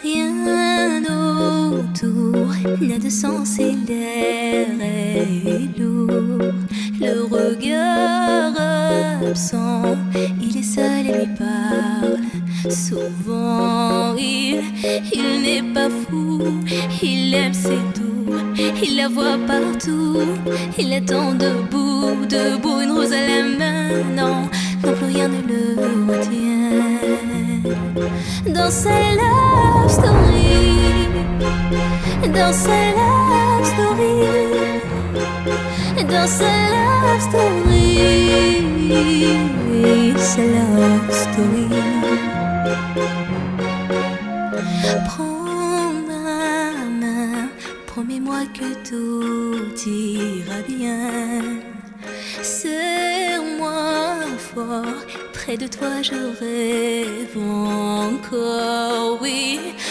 Rien autour n'a de sens et l'air est lourd. Le regard absent, il est seul et lui parle. Souvent il n'est pas fou, il aime c'est tout, il la voit partout, il attend debout, debout, une rose à la main, non, non plus rien ne le retient. Dans sa love story, dans sa love story, dans sa love story, sa love story. Prends ma main, promets-moi que tout ira bien. Serre-moi fort, près de toi je rêve encore, oui.